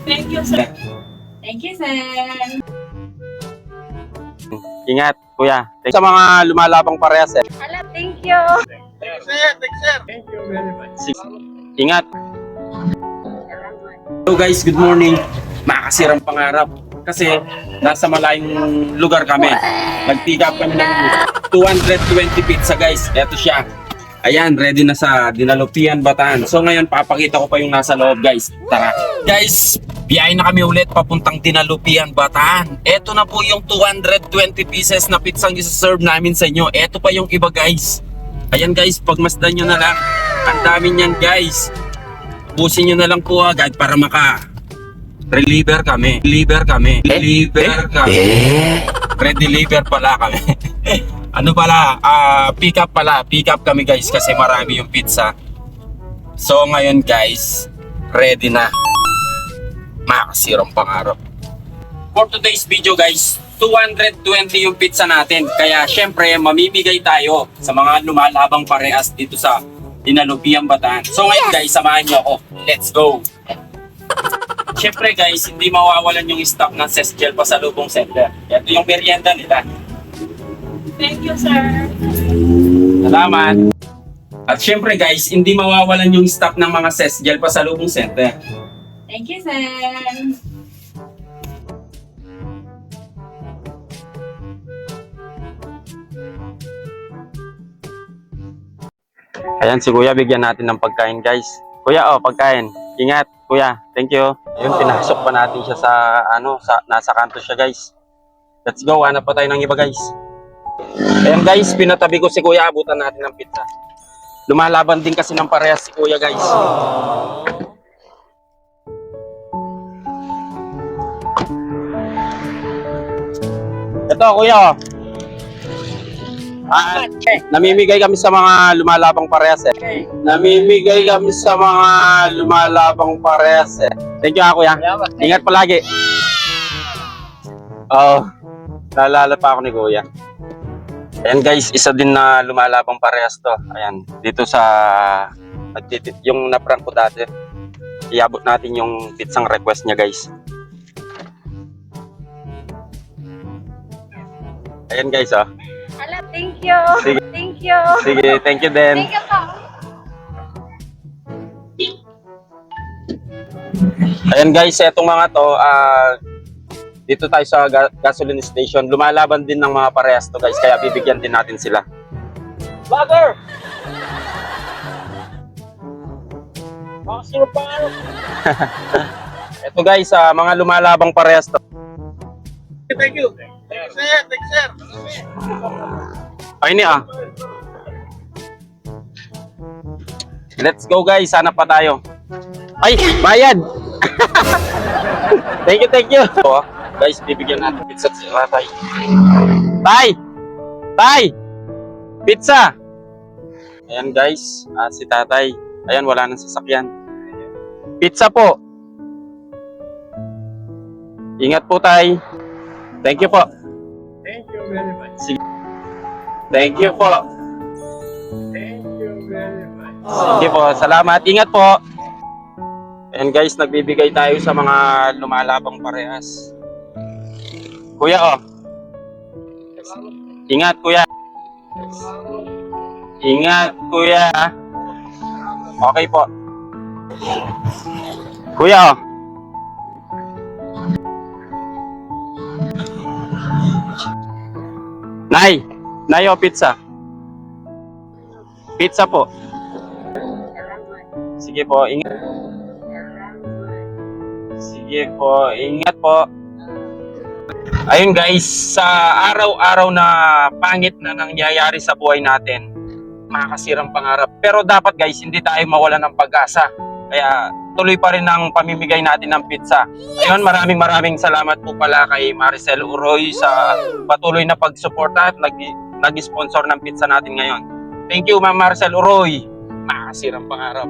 Thank you, sir. Thank you, sir. Ingat, kuya. Sa mga lumalabang parehas eh. Hala, thank you. Thank you very much. Ingat. Hello guys, good morning. Makakasirang pangarap. Kasi nasa malayong lugar kami. Nag-pick up kami ng 220 pizza guys. Eto siya. Ayan, ready na sa Dinalupian, Bataan. So ngayon, papakita ko pa yung nasa loob guys. Tara. Guys, biyahe na kami ulit papuntang Dinalupian, Bataan. Eto na po yung 220 pieces na pizzang isa-serve namin sa inyo. Eto pa yung iba guys. Ayan guys, pagmasdan nyo na lang. Ang dami niyan guys. Pusin nyo na lang po agad para reliever kami. Reliever kami. Red deliver pala kami. Ano pala, pick up pala. Pick up kami guys kasi marami yung pizza. So ngayon guys, ready na. Makakasirang pangarap. For today's video guys, 220 yung pizza natin. Kaya syempre mamimigay tayo sa mga lumalabang parehas dito sa Dinalupian, Bataan. So ngayon guys, samahan nyo ako. Let's go! Syempre guys, hindi mawawalan yung stock ng Sesgel Pasalubong Center. Ito yung merienda nila. Thank you, sir. Salamat! At syempre guys, hindi mawawalan yung stock ng mga Sesgel Pasalubong Center. Thank you, sir. Ayan si kuya, bigyan natin ng pagkain guys. Kuya, pagkain. Ingat, kuya. Thank you. Ayun, pinasok pa natin siya nasa kanto siya guys. Let's go, hanap pa tayo ng iba guys. Ayan guys, pinatabi ko si kuya, abutan natin ng pizza. Lumalaban din kasi ng parehas si kuya guys. Ito kuya, namimigay kami sa mga lumalabang parehas eh. Namimigay kami sa mga lumalabang parehas eh. Thank you kuya. Ingat palagi. Naalala pa ako ni kuya. Ayan guys, isa din na lumalabang parehas to. Ayan, dito sa yung naprank ko dati. Iabot natin yung pizzang request niya guys. Ayan guys Hala, thank you. Sige. Thank you. Sige, thank you din. Thank you po. Ayan guys, etong mga to, dito tayo sa gasoline station. Lumalaban din ng mga parehas to guys, kaya bibigyan din natin sila. Vlogger! Ito guys, mga lumalabang parehas to. Thank you. Thank you, sir. Thank you, sir. Ay ni Let's go guys, hanap pa tayo. Ay, bayad! Thank you. Guys, bibigyan natin pizza sa tatay. Tay! Pizza! Ayan guys, si tatay. Ayan, wala nang sasakyan. Pizza po. Ingat po tay. Thank you po. Thank you very much. Thank you po. Thank you very much. Sige po, salamat. Ingat po. Ayan guys, nagbibigay tayo sa mga lumalabang parehas. Kuya Ingat kuya. Ingat kuya. Okay po. Kuya Nay, pizza. Pizza po. Sige po, ingat. Sige po, ingat po. Ayun guys, sa araw-araw na pangit na nangyayari sa buhay natin, makakasirang pangarap. Pero dapat guys, hindi tayo mawala ng pag-asa. Kaya tuloy pa rin ang pamimigay natin ng pizza. Ayun, maraming salamat po pala kay Maricel Uroy sa patuloy na pagsuporta at nag-sponsor ng pizza natin ngayon. Thank you Ma'am Maricel Uroy. Makakasirang pangarap.